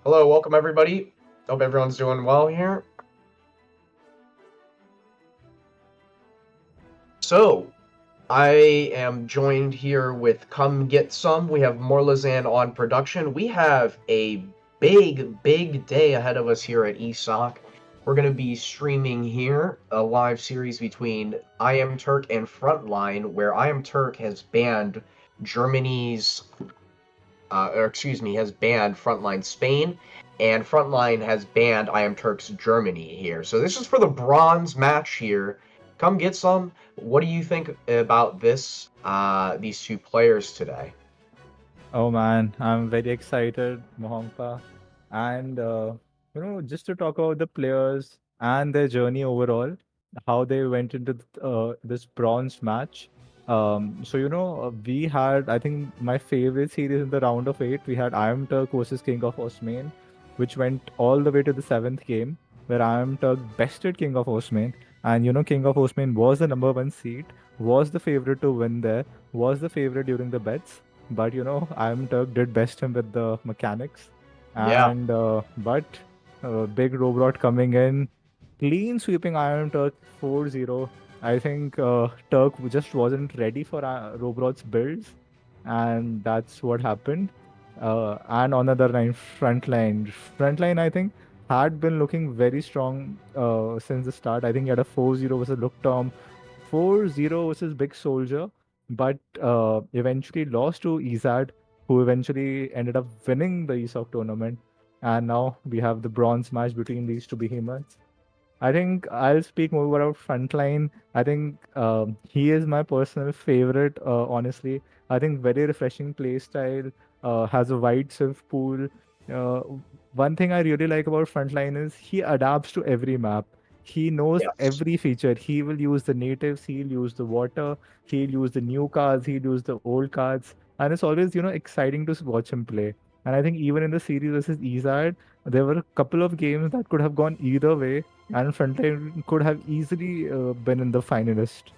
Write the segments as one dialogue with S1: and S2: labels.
S1: Hello, welcome everybody. Hope everyone's doing well here. So, I am joined here with Come Get Some. We have Morlazan on production. We have a big day ahead of us here at ESOC. We're going to be streaming here a live series between iamturk and Frontline, where iamturk has banned Germany's has banned Frontline Spain, and Frontline has banned I Am Turk's Germany here. So this is for the bronze match here. Come get some. What do you think about these two players today?
S2: Oh man, I'm very excited, Mohangpa. And just to talk about the players and their journey overall, how they went into this bronze match. We had, I think, my favorite series in the round of eight. We had I Am Turk versus King of Osman, which went all the way to the seventh game, where I Am Turk bested King of Osman. And King of Osman was the number one seed, was the favorite to win there, was the favorite during the bets, but I'm Turk did best him with the mechanics,
S1: Yeah,
S2: and big robot coming in, clean sweeping Iron Turk 4-0. I think Turk just wasn't ready for Robot's builds, and that's what happened. And on the other line, Frontline, I think, had been looking very strong since the start. I think he had a 4-0 versus Look Tom, 4-0 versus Big Soldier, but eventually lost to Izad, who eventually ended up winning the ESOC tournament. And now we have the bronze match between these two behemoths. I think I'll speak more about Frontline. I think he is my personal favorite, honestly. I think very refreshing play style, has a wide surf pool. Uh, One thing I really like about Frontline is he adapts to every map. He knows
S1: yes,
S2: every feature. He will use the natives, he'll use the water, he'll use the new cards, he'll use the old cards. And it's always, exciting to watch him play. And I think even in the series versus Ezad, there were a couple of games that could have gone either way, and Frontline could have easily been in the finalist.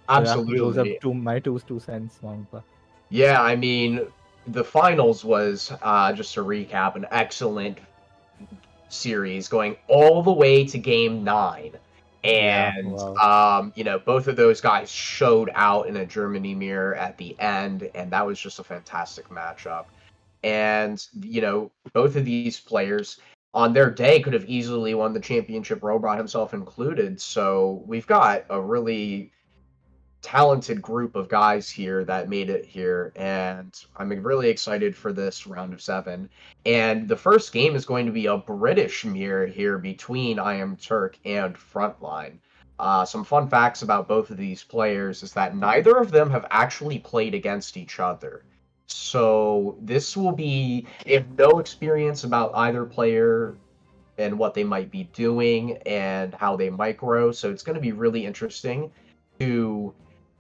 S2: So yeah, those are
S1: absolutely.
S2: my two cents, Wampa.
S1: Yeah, I mean, the finals was just to recap an excellent series going all the way to game nine.
S2: Yeah,
S1: And,
S2: wow.
S1: both of those guys showed out in a Germany mirror at the end, and that was just a fantastic matchup. And, both of these players on their day could have easily won the championship, Robot himself included. So we've got a really talented group of guys here that made it here, and I'm really excited for this round of seven. And the first game is going to be a British mirror here between I Am Turk and Frontline. Some fun facts about both of these players is that neither of them have actually played against each other. So this will be, if no experience about either player and what they might be doing and how they might grow. So it's going to be really interesting to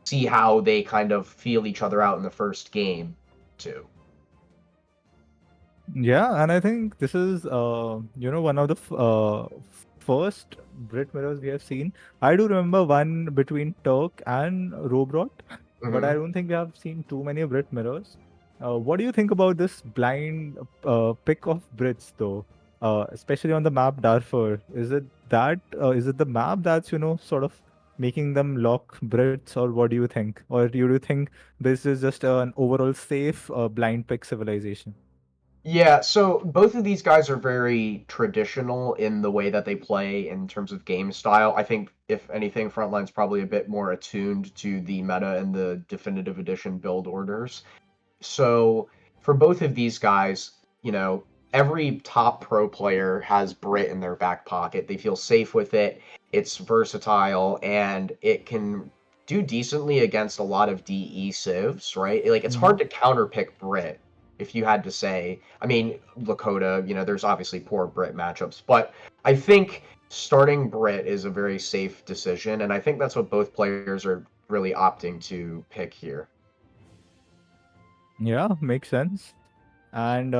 S1: see how they kind of feel each other out in the first game, too.
S2: Yeah, and I think this is one of the first Brit mirrors we have seen. I do remember one between Turk and Robrot, but I
S1: Hmm.
S2: don't think we have seen too many Brit mirrors. What do you think about this blind pick of Brits though? Especially on the map Darfur. Is it the map that's sort of making them lock Brits, or what do you think? Or do you think this is just an overall safe blind pick civilization?
S1: Yeah, so both of these guys are very traditional in the way that they play in terms of game style. I think, if anything, Frontline's probably a bit more attuned to the meta and the definitive edition build orders. So for both of these guys, every top pro player has Brit in their back pocket. They feel safe with it. It's versatile and it can do decently against a lot of DE civs, right? Like it's hard to counterpick Brit if you had to say. I mean, Lakota, there's obviously poor Brit matchups, but I think starting Brit is a very safe decision, and I think that's what both players are really opting to pick here.
S2: Yeah, makes sense. And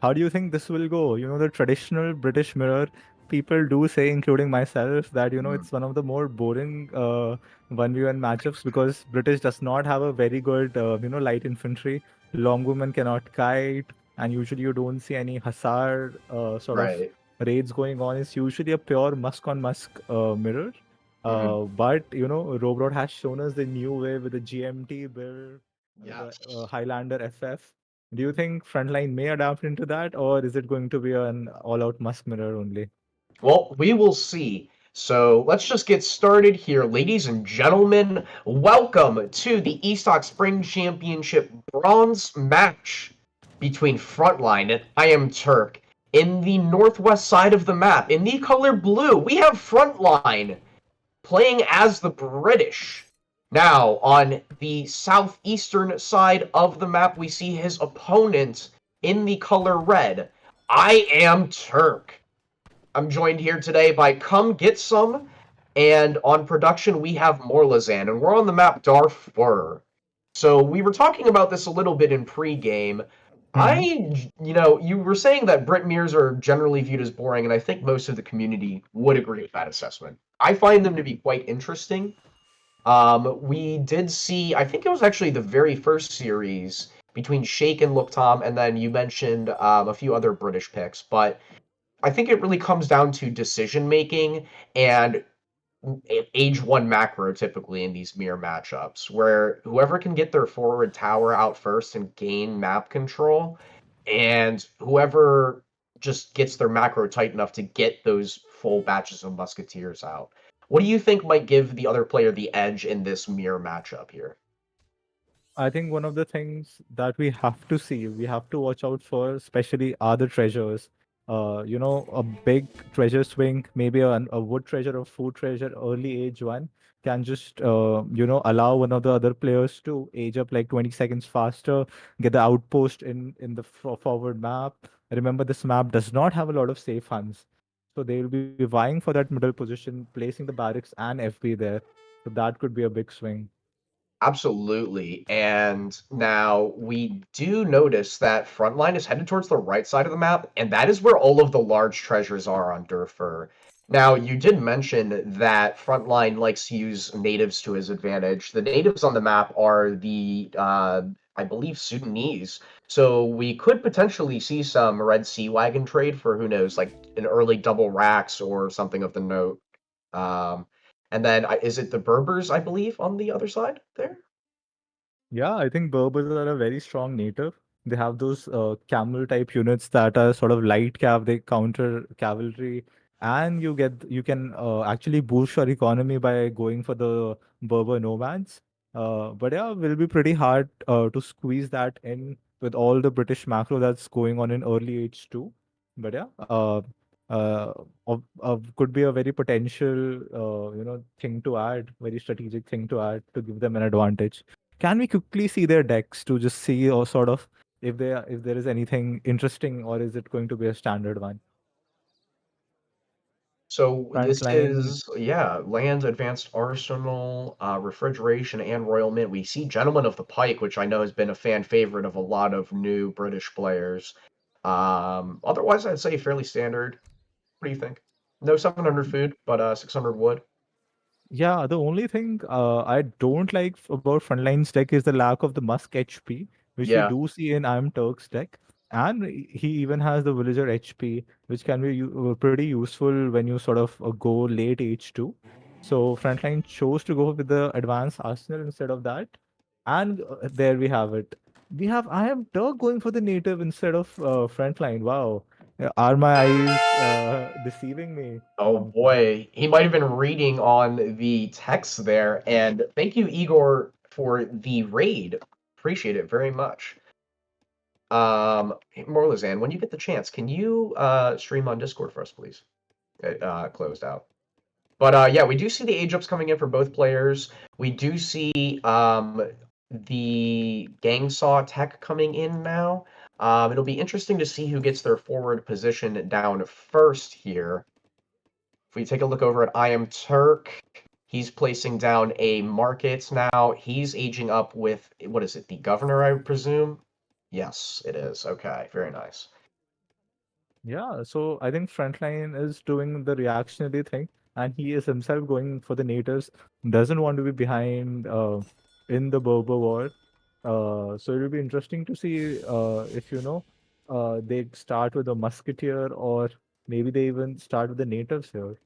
S2: how do you think this will go? The traditional British mirror, people do say, including myself, that
S1: Mm.
S2: it's one of the more boring 1v1 matchups because British does not have a very good light infantry. Long women cannot kite. and usually you don't see any Hussar sort of
S1: Right.
S2: raids going on. It's usually a pure Musk on Musk mirror.
S1: Hmm.
S2: But Robrod has shown us the new way with the GMT build with the
S1: Yes.
S2: Highlander FF. Do you think Frontline may adapt into that, or is it going to be an all-out Musk mirror only?
S1: Well, we will see. So let's just get started here, ladies and gentlemen. Welcome to the ESOC Spring Championship bronze match between Frontline and iamturk. In the northwest side of the map, in the color blue, we have Frontline playing as the British. Now, on the southeastern side of the map, we see his opponent in the color red, iamturk. I'm joined here today by Come Get Some, and on production we have Morlazan, and we're on the map Darfur. So we were talking about this a little bit in pregame.
S2: Hmm.
S1: You were saying that Brit mirrors are generally viewed as boring, and I think most of the community would agree with that assessment. I find them to be quite interesting. We did see, I think it was actually the very first series between Shake and Look Tom, and then you mentioned a few other British picks, but I think it really comes down to decision making and age one macro typically in these mirror matchups, where whoever can get their forward tower out first and gain map control, and whoever just gets their macro tight enough to get those full batches of musketeers out. What do you think might give the other player the edge in this mirror matchup here?
S2: I think one of the things that we have to see, we have to watch out for, especially are the treasures. A big treasure swing, maybe a wood treasure or food treasure, early age one, can just, allow one of the other players to age up like 20 seconds faster, get the outpost in the forward map. Remember, this map does not have a lot of safe hands. So they will be vying for that middle position, placing the barracks and FB there. So that could be a big swing.
S1: Absolutely. And now we do notice that Frontline is headed towards the right side of the map, and that is where all of the large treasures are on Durfur. Now, you did mention that Frontline likes to use natives to his advantage. The natives on the map are I believe, Sudanese. So we could potentially see some Red Sea Wagon trade for, who knows, like an early double racks or something of the note. Um, and then is it the Berbers, I believe, on the other side there?
S2: Yeah, I think Berbers are a very strong native. They have those camel type units that are sort of light cav. They counter cavalry, and you can actually boost your economy by going for the Berber nomads. But yeah, will be pretty hard to squeeze that in with all the British macro that's going on in early age too. But yeah, could be a very potential thing to add, very strategic thing to add to give them an advantage. Can we quickly see their decks to just see or sort of if there is anything interesting, or is it going to be a standard one?
S1: So this
S2: Frontline.
S1: is, yeah, land, advanced arsenal, refrigeration, and royal mint. We see Gentleman of the Pike, which I know has been a fan favorite of a lot of new British players. Otherwise, I'd say fairly standard. What do you think? No 700 food, but 600 wood.
S2: Yeah, the only thing I don't like about Frontline's deck is the lack of the Musk HP, which we
S1: Yeah.
S2: do see in I'm Turk's deck. And he even has the Villager HP, which can be pretty useful when you sort of go late H2. So Frontline chose to go with the advanced arsenal instead of that. And there we have it. We have I am Turk going for the native instead of Frontline. Wow. Are my eyes deceiving me?
S1: Oh boy, he might have been reading on the text there. And thank you, Igor, for the raid. Appreciate it very much. Hey, Morlazan, when you get the chance, can you stream on Discord for us, please? It closed out. But yeah, we do see the age ups coming in for both players. We do see the gang saw tech coming in now. It'll be interesting to see who gets their forward position down first here. If we take a look over at I Am Turk, he's placing down a market now. He's aging up with, what is it, the governor, I presume? Yes, it is. Okay, very nice.
S2: Yeah, so I think Frontline is doing the reactionary thing, and he is himself going for the natives. Doesn't want to be behind in the Berber war. So it will be interesting to see if they start with a musketeer, or maybe they even start with the natives here.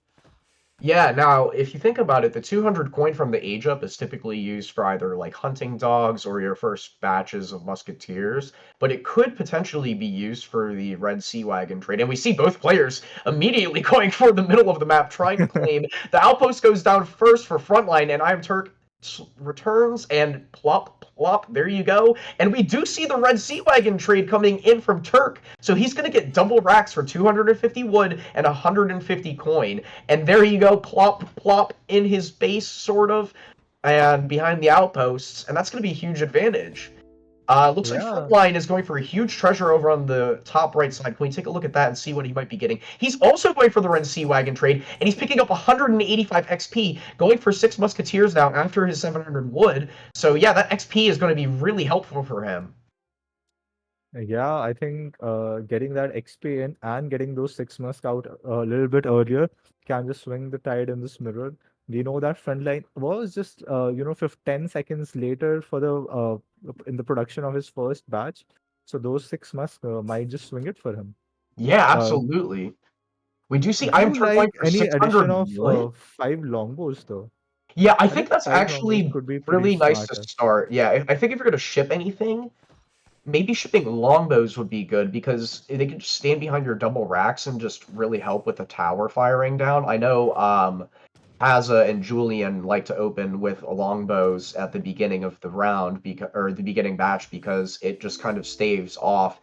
S1: Yeah, now if you think about it, the 200 coin from the age up is typically used for either like hunting dogs or your first batches of musketeers, but it could potentially be used for the Red Sea Wagon trade. And we see both players immediately going for the middle of the map, trying to claim. The outpost goes down first for Frontline, and iamturk returns and plop, plop, there you go. And we do see the Red Sea Wagon trade coming in from Turk, so he's going to get double racks for 250 wood and 150 coin. And there you go, plop, plop in his base, sort of, and behind the outposts, and that's going to be a huge advantage. Looks like
S2: Yeah,
S1: Frontline is going for a huge treasure over on the top right side. Can we take a look at that and see what he might be getting? He's also going for the Ren Sea Wagon trade, and he's picking up 185 XP, going for 6 Musketeers now after his 700 wood. So yeah, that XP is going to be really helpful for him.
S2: yeah, I think getting that XP in and getting those 6 months out a little bit earlier can just swing the tide in this mirror. We know that Frontline was just 10 seconds later for the in the production of his first batch, so those 6 months might just swing it for him.
S1: Yeah,
S2: Uh,
S1: absolutely. We do see
S2: do you
S1: iamturk going
S2: like
S1: for
S2: any addition
S1: 600
S2: of
S1: wood.
S2: 5 longbows though?
S1: Yeah, I
S2: I
S1: think
S2: think
S1: that's
S2: 5 longbows
S1: actually
S2: could be pretty
S1: really nice to
S2: smart.
S1: start. Yeah, I think if you're going to ship anything, maybe shipping longbows would be good because they can just stand behind your double racks and just really help with the tower firing down. I know Haza and Julian like to open with longbows at the beginning of the round or the beginning batch because it just kind of staves off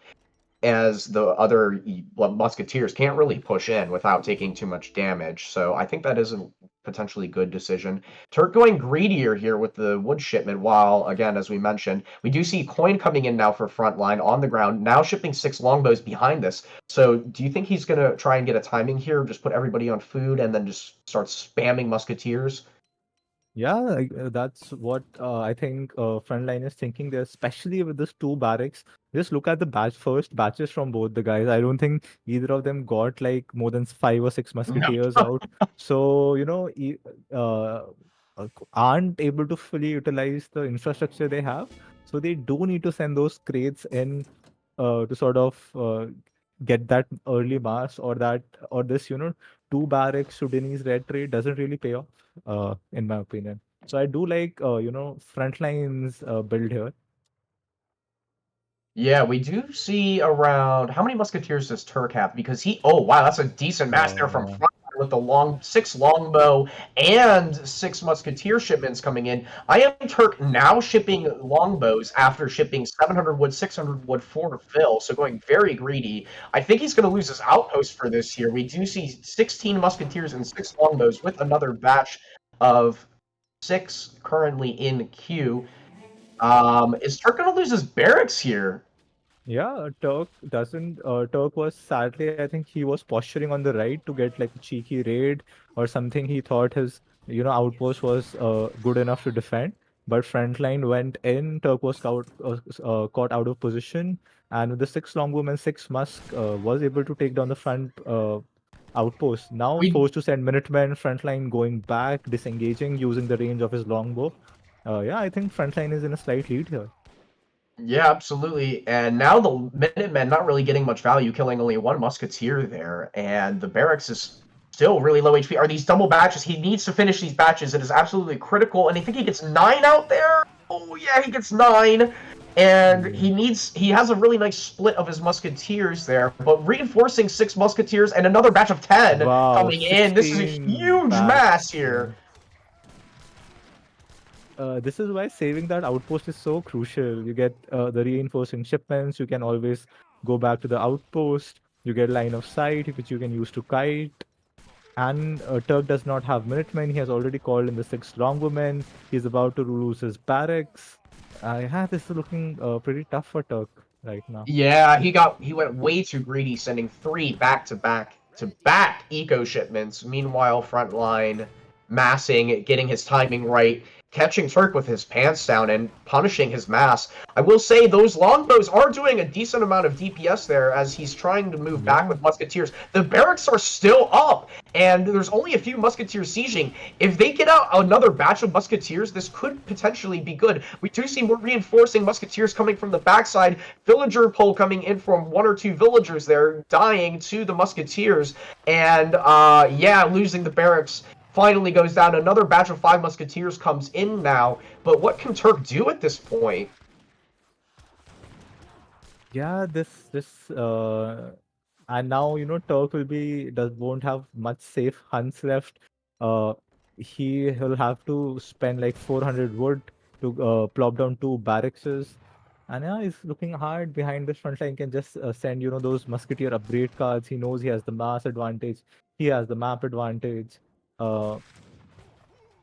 S1: as the other musketeers can't really push in without taking too much damage. So I think that is a potentially good decision. Turk going greedier here with the wood shipment, while again, as we mentioned, we do see coin coming in now for Frontline on the ground, now shipping 6 longbows behind this. So do you think he's gonna try and get a timing here, just put everybody on food and then just start spamming musketeers?
S2: Yeah, that's what I think Frontline is thinking there, especially with this 2 barracks. Just look at the first batches from both the guys. I don't think either of them got like more than 5 or 6 musketeers
S1: No.
S2: out. So, uh, aren't able to fully utilize the infrastructure they have. So they do need to send those crates in to sort of get that early mass, or that, or this, 2 barracks Sudanese red trade doesn't really pay off, in my opinion. So I do like, Frontline's build here.
S1: Yeah, we do see around how many musketeers does Turk have? Because oh wow, that's a decent mass there from
S2: Uh,
S1: front with the 6 longbow and 6 musketeer shipments coming in. I am Turk now shipping longbows after shipping 700 wood, 600 wood for Phil, so going very greedy. I think he's going to lose his outpost for this year. We do see 16 musketeers and 6 longbows with another batch of 6 currently in queue. Is Turk going to lose his barracks here?
S2: Yeah, Turk doesn't. Turk was sadly, I think he was posturing on the right to get like a cheeky raid or something. He thought his, outpost was good enough to defend. But Frontline went in. Turk was caught out of position, and with the 6 longbow and 6 musk, was able to take down the front outpost. Now
S1: We
S2: forced to send Minutemen. Frontline going back, disengaging, using the range of his longbow. Yeah, I think Frontline is in a slight lead here.
S1: Yeah, absolutely. And now the Minutemen not really getting much value, killing only 1 musketeer there, and the barracks is still really low HP. Are these double batches? He needs to finish these batches. It is absolutely critical, and I think he gets 9 out there. Oh yeah, he gets 9. And he has a really nice split of his musketeers there, but reinforcing 6 musketeers and another batch of 10
S2: Wow,
S1: coming in. This is a
S2: 16
S1: huge mass
S2: bats.
S1: here.
S2: This is why saving that outpost is so crucial. You get the reinforcing shipments, you can always go back to the outpost, you get line of sight, which you can use to kite. And Turk does not have Minutemen. He has already called in the 6 longwomen. He's about to lose his barracks. Yeah, this is looking pretty tough for Turk right now.
S1: Yeah, he went way too greedy, sending 3 back-to-back eco shipments. Meanwhile, Frontline massing, getting his timing right, catching Turk with his pants down and punishing his mass. I will say those longbows are doing a decent amount of DPS there as he's trying to move back
S2: Yeah.
S1: with musketeers. The barracks are still up, and there's only a few musketeers sieging. If they get out another batch of musketeers, this could potentially be good. We do see more reinforcing musketeers coming from the backside. Villager pull coming in from one or two villagers there, dying to the musketeers, and yeah, losing the barracks. Finally goes down. Another batch of 5 musketeers comes in now. But what can Turk do at this point?
S2: Yeah, and now Turk won't have much safe hunts left. Uh, he'll have to spend like 400 wood to plop down 2 barracks. And yeah, he's looking hard behind this front line. Can just send those musketeer upgrade cards. He knows he has the mass advantage. He has the map advantage. Uh,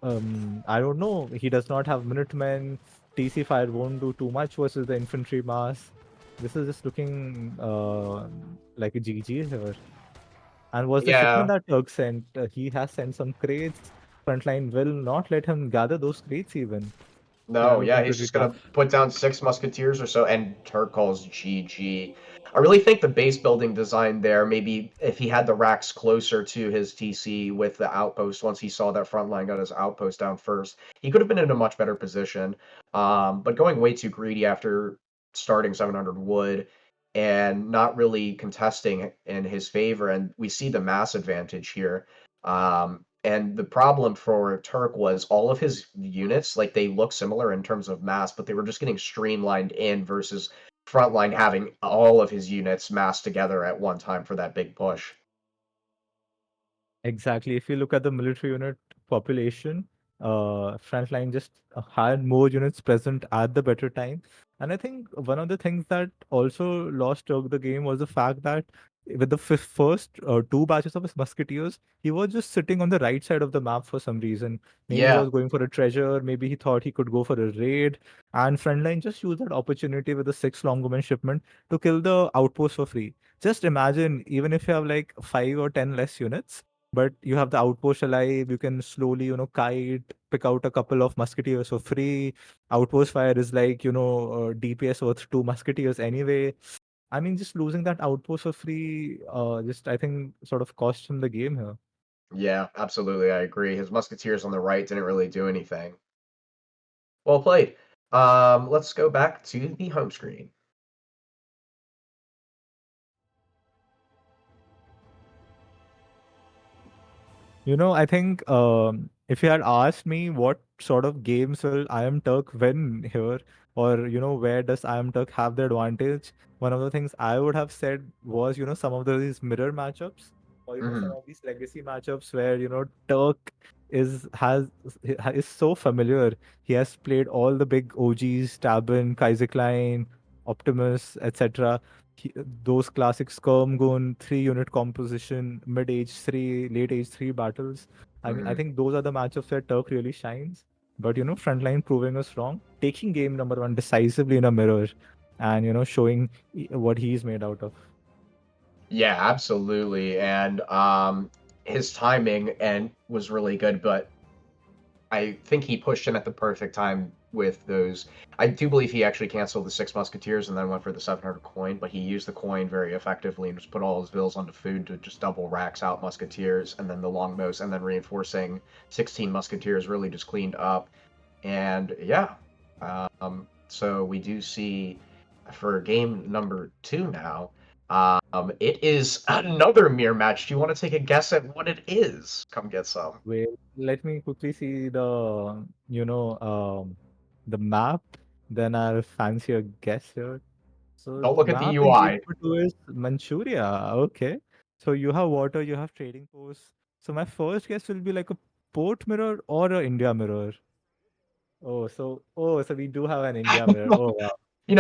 S2: I don't know. He does not have Minutemen. TC fire won't do too much versus the infantry mass. This is just looking like a GG here. And was the shipment
S1: Yeah.
S2: that Turk sent? He has sent some crates. Frontline will not let him gather those crates even. Yeah,
S1: No, yeah,
S2: looking
S1: he's
S2: pretty
S1: just gonna
S2: tough.
S1: put down 6 musketeers or so, and Turk calls GG. I really think the base building design there, maybe if he had the racks closer to his TC with the outpost, once he saw that front line got his outpost down first, he could have been in a much better position. But going way too greedy after starting 700 wood and not really contesting in his favor, and we see the mass advantage here. And the problem for Turk was all of his units, like they look similar in terms of mass, but they were just getting streamlined in versus Frontline having all of his units massed together at one time for that big push.
S2: Exactly. If you look at the military unit population, Frontline just had more units present at the better time. And I think one of the things that also lost Turk the game was the fact that with the first 2 batches of his musketeers, he was just sitting on the right side of the map for some reason. Maybe he
S1: Yeah,
S2: was going for a treasure, maybe he thought he could go for a raid, and Frontline just used that opportunity with the 6 longwoman shipment to kill the outpost for free. Just imagine, even if you have like 5 or 10 less units, but you have the outpost alive. You can slowly, kite, pick out a couple of musketeers for free. Outpost fire is like, DPS worth 2 musketeers anyway. I mean, just losing that outpost for free, just I think sort of cost him the game here.
S1: yeah, absolutely. I agree. His musketeers on the right didn't really do anything. Well played. Let's go back to the home screen.
S2: I think if you had asked me what sort of games will I am Turk win here, or where does I am Turk have the advantage, one of the things I would have said was some of these mirror matchups, or some
S1: Hmm.
S2: of these legacy matchups where Turk is so familiar. He has played all the big OGs, Tabin, Kaiser Klein, Optimus, etc. Those classic Skirm Gun, 3 unit composition, mid age 3, late age 3 battles. I mean, I
S1: Hmm.
S2: think those are the matchups where Turk really shines. But Frontline proving us wrong, taking game number 1 decisively in a mirror, and showing what he's made out of.
S1: Yeah, absolutely. And his timing and was really good, but I think he pushed in at the perfect time with those. I do believe he actually canceled the 6 musketeers and then went for the 700 coin, but he used the coin very effectively and just put all his bills onto food to just double racks out musketeers and then the longbows and then reinforcing 16 musketeers really just cleaned up. And yeah, so we do see for game number 2 now. It is another mirror match. Do you want to take a guess at what it is? Come get some.
S2: Wait, let me quickly see the map. Then I'll fancy a guess here. So
S1: Don't look at the
S2: map in game
S1: UI.
S2: number 2 is Manchuria. Okay. So you have water, you have trading posts. So my first guess will be like a port mirror or a India mirror. Oh, so we do have an India mirror. Oh wow.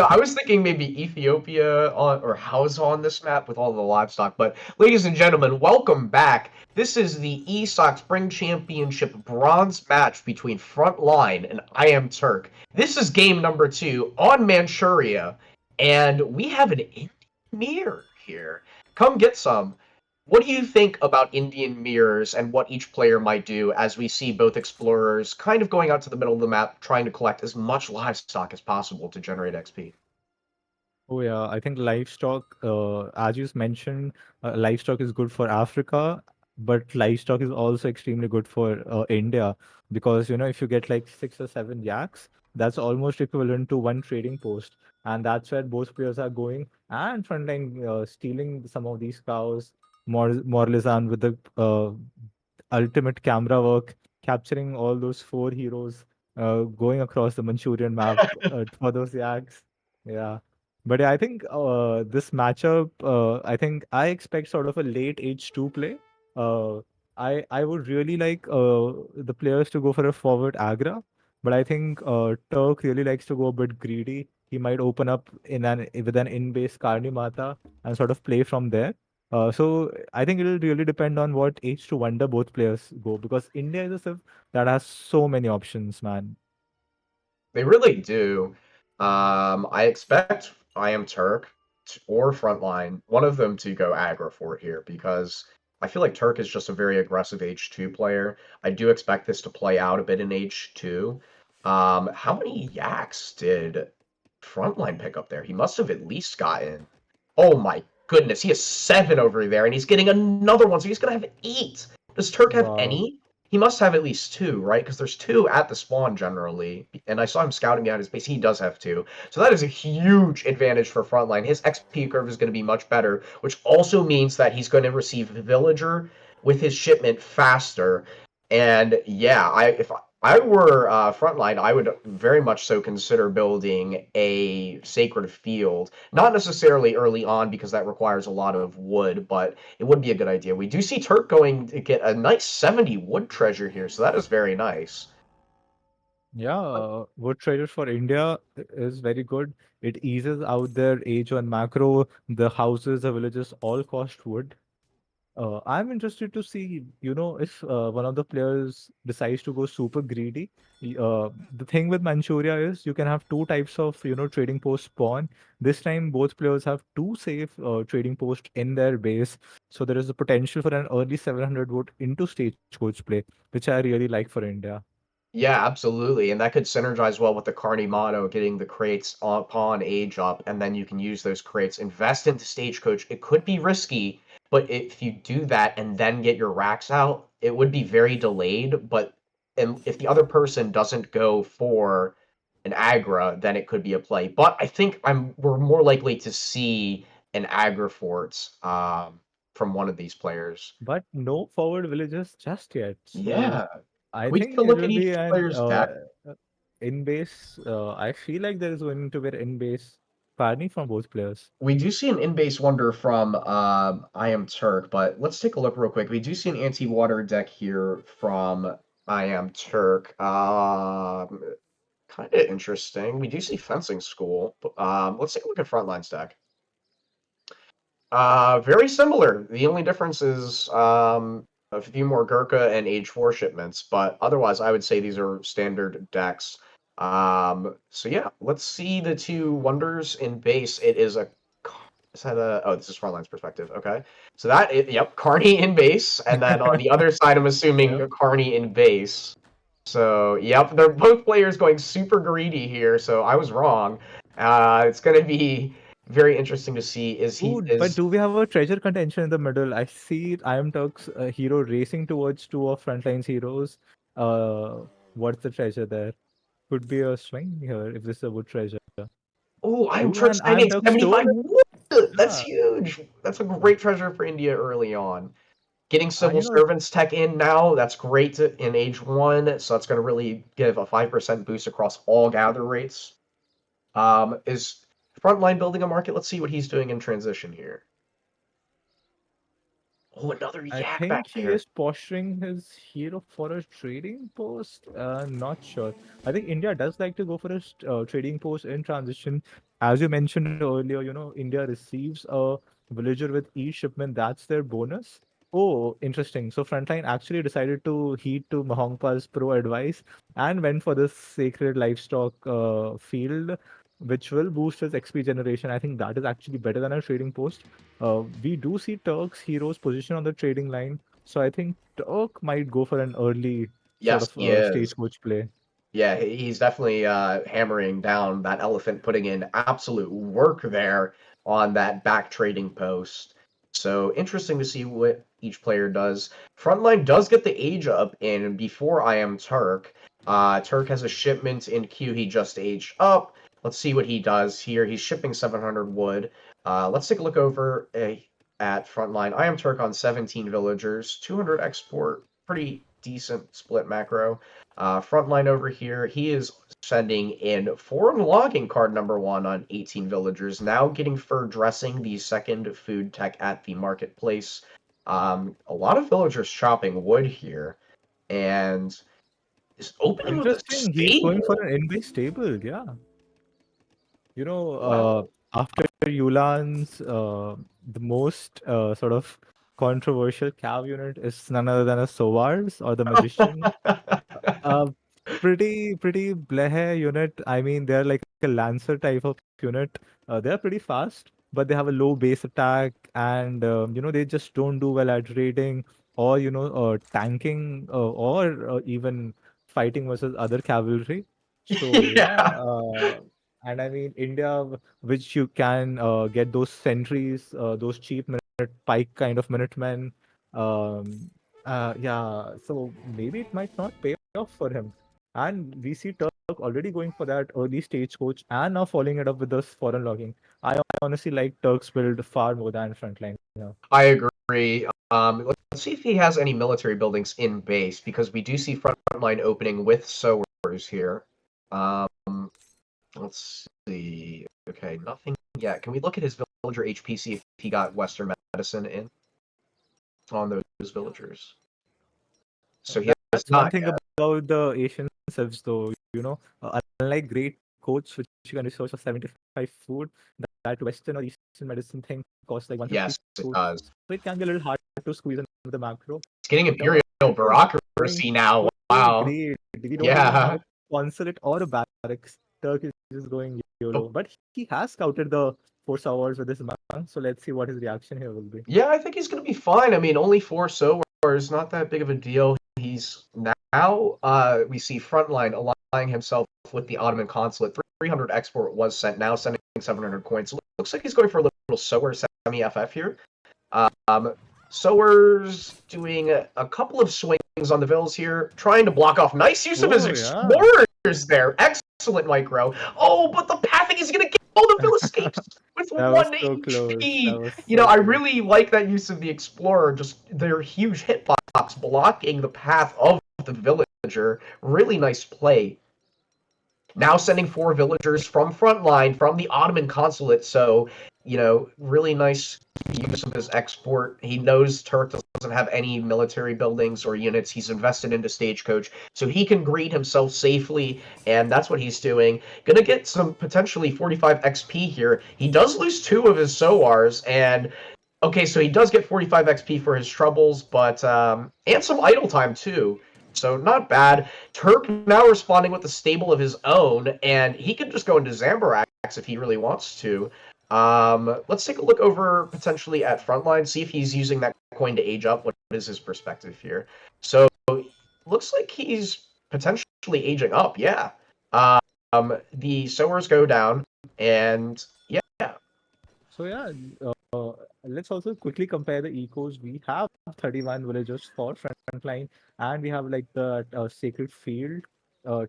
S1: I was thinking maybe Ethiopia on or Hausa on this map with all the livestock. But ladies and gentlemen, welcome back. This is the ESOC Spring Championship bronze match between Frontline and I Am Turk. This is game number 2 on Manchuria, and we have an Indian mirror here. Come get some. What do you think about Indian mirrors and what each player might do as we see both explorers kind of going out to the middle of the map trying to collect as much livestock as possible to generate XP?
S2: Oh yeah, I think livestock, as you mentioned, livestock is good for Africa, but livestock is also extremely good for India because if you get like 6 or 7 yaks, that's almost equivalent to one trading post, and that's where both players are going. And Frontline stealing some of these cows, Morlizan with the ultimate camera work, capturing all those four heroes, going across the Manchurian map for those yaks. Yeah. But yeah, I think this matchup, I think I expect sort of a late H2 play. Uh, I would really like the players to go for a forward Agra, but I think Turk really likes to go a bit greedy. He might open up with an in-base Karni Mata and sort of play from there. So I think it'll really depend on what H2 wonder both players go because India is a civ that has so many options, man.
S1: They really do. I expect iamturk or Frontline, one of them to go aggro for it here because I feel like Turk is just a very aggressive H2 player. I do expect this to play out a bit in H2. How many yaks did Frontline pick up there? He must have at least gotten. Oh my goodness, he has 7 over there, and he's getting another one, so he's gonna have 8. Does Turk have
S2: Wow.
S1: any? He must have at least 2, right? Because there's 2 at the spawn generally, and I saw him scouting behind his base. He does have 2. So that is a huge advantage for Frontline. His XP curve is going to be much better, which also means that he's going to receive Villager with his shipment faster. And yeah, if I were Frontline, I would very much so consider building a Sacred Field. Not necessarily early on because that requires a lot of wood, but it would be a good idea. We do see Turk going to get a nice 70 wood treasure here, so that is very nice.
S2: Yeah,
S1: But
S2: wood traders for India is very good. It eases out their age on macro. The houses, the villages all cost wood. I'm interested to see, if one of the players decides to go super greedy. The thing with Manchuria is you can have two types of, trading post spawn. This time, both players have two safe trading posts in their base. So there is a potential for an early 700 vote into stagecoach play, which I really like for India.
S1: yeah, absolutely. And that could synergize well with the Carney motto, getting the crates upon age up, and then you can use those crates, invest into Stagecoach. It could be risky, but if you do that and then get your racks out, it would be very delayed. But and if the other person doesn't go for an Agra, then it could be a play. But I think we're more likely to see an Agra fort from one of these players.
S2: But no forward villages just yet. So
S1: Yeah.
S2: I
S1: Can we
S2: think
S1: take a
S2: it
S1: look at
S2: will
S1: each
S2: be an
S1: player's deck?
S2: in base. I feel like there is going to be an in base Carney from both players.
S1: We do see an in-base wonder from I Am Turk, but let's take a look real quick. We do see an anti-water deck here from I Am Turk. Kind of interesting. We do see Fencing School. But, let's take a look at Frontline's deck. Very similar. The only difference is a few more Gurkha and Age 4 shipments, but otherwise, I would say these are standard decks. So yeah, let's see the two wonders in base. It is a is that a oh, this is Frontline's perspective. Okay, so yep, Carney in base, and then on the other side, I'm assuming
S2: Yep.
S1: Carney in base. So yep, they're both players going super greedy here. So I was wrong. It's gonna be very interesting to see.
S2: Ooh, but
S1: Is
S2: do we have a treasure contention in the middle? I see I am Turk's hero racing towards two of Frontline's heroes. Uh, what's the treasure there? Could be a swing here if this is a wood treasure.
S1: oh, I'm
S2: Ooh,
S1: Turk
S2: and I am
S1: spending
S2: Turk stole
S1: 75
S2: it.
S1: wood. That's
S2: Yeah.
S1: huge. That's a great treasure for India early on. Getting
S2: And
S1: civil servants tech in now, that's great in age 1, so that's going to really give a 5% boost across all gather rates. Is Frontline building a market? Let's see what he's doing in transition here. Oh, another
S2: I
S1: yak back
S2: think he
S1: there.
S2: is posturing his hero for a trading post. Not sure. I think India does like to go for a trading post in transition. As you mentioned earlier, India receives a villager with each shipment. That's their bonus. Oh, interesting. So Frontline actually decided to heed to Mahongpa's pro advice and went for this sacred livestock field. which will boost his XP generation. I think that is actually better than a trading post. We do see Turk's heroes position on the trading line, so I think Turk might go for an early sort
S1: Yes,
S2: of
S1: he is.
S2: stagecoach play.
S1: Yeah, he's definitely hammering down that elephant, putting in absolute work there on that back trading post. So interesting to see what each player does. Frontline does get the age up in before I am Turk. Turk has a shipment in queue. He just aged up. Let's see what he does here. He's shipping 700 wood. Let's take a look over at Frontline. I am Turk on 17 villagers, 200 export, pretty decent split macro. Frontline over here, he is sending in foreign logging card number 1 on 18 villagers, now getting fur dressing, the second food tech at the marketplace. A lot of villagers chopping wood here, and is opening with a
S2: Interesting. He's going for
S1: stable.
S2: an in-base stable. Yeah.
S1: Wow.
S2: After Yulan's, the most sort of controversial cav unit is none other than a Sowars or the Magician. Uh, pretty bleh unit. I mean, they're like a Lancer type of unit. They're pretty fast, but they have a low base attack, and they just don't do well at raiding or tanking or even fighting versus other cavalry. So yeah,
S1: Yeah.
S2: and I mean India, which you can get those sentries, those cheap minute pike kind of minutemen. Um, yeah, so maybe it might not pay off for him. And we see Turk already going for that early stage coach and now following it up with this foreign logging. I honestly like Turk's build far more than Frontline. Yeah.
S1: I agree. Let's see if he has any military buildings in base, because we do see Frontline opening with sowers here. Um, let's see. Okay, nothing yet. Can we look at his villager HP, see if he got Western medicine in on those villagers? So he has
S2: That's one
S1: not
S2: thing
S1: yet.
S2: about the Asian civs, though, unlike great coach, which you can research for 75 food, that Western or Eastern medicine thing costs like 150
S1: Yes, it
S2: food.
S1: does.
S2: So it can be a little hard to squeeze in with the macro.
S1: It's getting imperial
S2: Turk is going
S1: bureaucracy now.
S2: full
S1: Wow.
S2: greed. We don't even have
S1: Yeah.
S2: a consulate or a barracks. Turk is just going
S1: Oh,
S2: YOLO. But he has scouted the 4 hours with this monk, so let's see what his reaction here will be.
S1: yeah, I think he's going to be fine. I mean, only 4 sowers, not that big of a deal. He's now, we see Frontline aligning himself with the Ottoman consulate. 300 export was sent, now sending 700 coins. So looks like he's going for a little sower semi-FF here. Um, Sowers doing a couple of swings on the vills here, trying to block off. Nice use of his
S2: Oh, yeah.
S1: explorers there. Excellent micro. Oh, but the pathing is going to kill. Oh, the vill escapes with
S2: That was
S1: 1
S2: so close. That
S1: HP.
S2: was
S1: You know,
S2: so
S1: I
S2: close.
S1: really like that use of the explorer. Just their huge hitbox blocking the path of the villager. Really nice play. Now sending 4 villagers from Frontline, from the Ottoman consulate. So, really nice use of his export. He knows Turk doesn't have any military buildings or units. He's invested into Stagecoach, so he can greed himself safely, and that's what he's doing. Gonna get some potentially 45 XP here. He does lose 2 of his Sowars, and okay, so he does get 45 XP for his troubles, but and some idle time too. So not bad. Turk now responding with a stable of his own, and he can just go into Zambarax if he really wants to. Let's take a look over potentially at Frontline, see if he's using that coin to age up. What is his perspective here? So looks like he's potentially aging up. Yeah. The sowers go down, and yeah.
S2: So yeah, let's also quickly compare the ecos. We have 31 villagers for Frontline, and we have like the Sacred Field.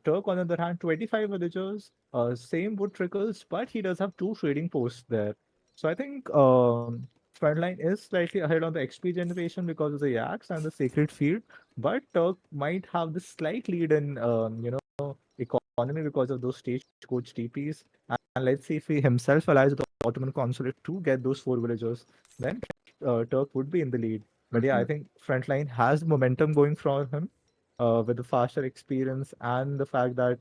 S2: Turk, on the other hand, 25 villagers, same wood trickles, but he does have 2 trading posts there. So I think Frontline is slightly ahead on the XP generation because of the Yaks and the Sacred Field, but Turk might have the slight lead in economy because of those stagecoach TPs. And let's see if he himself allies with the Ottoman consulate to get those 4 villagers, then Turk would be in the lead. But yeah, I
S1: Mhm.
S2: think Frontline has momentum going for him with the faster experience and the fact that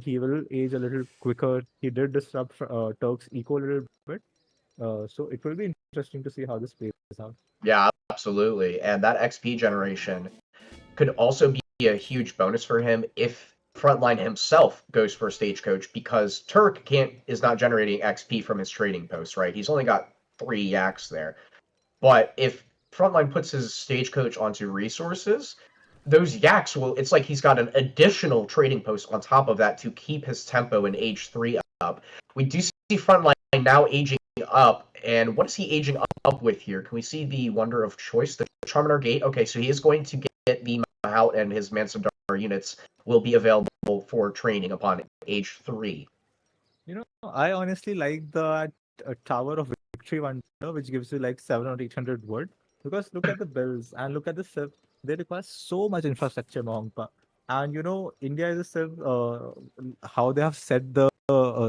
S2: he will age a little quicker. He did disrupt Turk's eco a little bit, so it will be interesting to see how this plays out.
S1: Yeah, absolutely. And that XP generation could also be a huge bonus for him if Frontline himself goes for Stagecoach because Turk is not generating XP from his trading post, right? He's only got 3 yaks there. But if Frontline puts his Stagecoach onto resources, those yaks it's like he's got an additional trading post on top of that to keep his tempo in age 3 up. We do see Frontline now aging up, and what is he aging up with here? Can we see the Wonder of Choice, the Charminar Gate? Okay, so he is going to get the Mahout, and his Mansandar units will be available for training upon age 3.
S2: I honestly like the Tower of Victory Wonder, which gives you like 700 or 800 wood. Because look at the bills and look at the civ. They require so much infrastructure, Mongpa. And India is a civ. How they have set the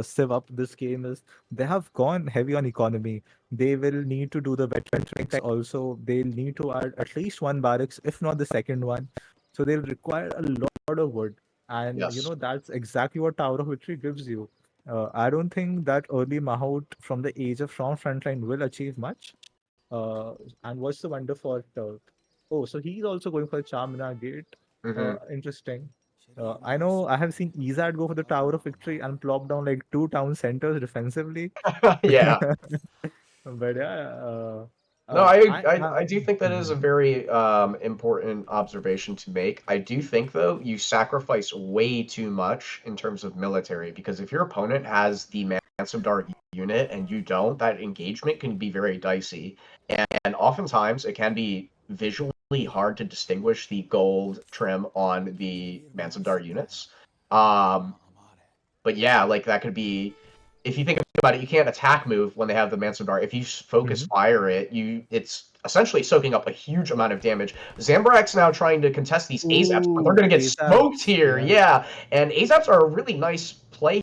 S2: civ up this game is they have gone heavy on economy. They will need to do the veteran tracks also. They'll need to add at least one barracks, if not the second one. So they'll require a lot of wood. And
S1: Yes.
S2: that's exactly what Tower of Victory gives you. I don't think that early Mahout from the age of Frontline will achieve much. And what's the wonder for Turk? Oh, so he's also going for the Charminar Gate.
S1: Hmm.
S2: Interesting. I know I have seen Izad go for the Tower of Victory and plop down like 2 town centers defensively.
S1: Yeah.
S2: But yeah,
S1: No, I do think that is a
S2: Mhm.
S1: very important observation to make. I do think, though, you sacrifice way too much in terms of military, because if your opponent has the Mansandar unit and you don't, that engagement can be very dicey. And oftentimes it can be visually hard to distinguish the gold trim on the Mansandar units. Um, but yeah, like that could be, if you think about it, you can't attack move when they have the Mansandar. If you focus
S2: Mhm.
S1: fire it's essentially soaking up a huge amount of damage. Zambrak's now trying to contest these Azaps, but they're
S2: Ooh,
S1: going to get smoked
S2: ASAPs.
S1: here.
S2: Yeah.
S1: Yeah, and Azaps are a really nice play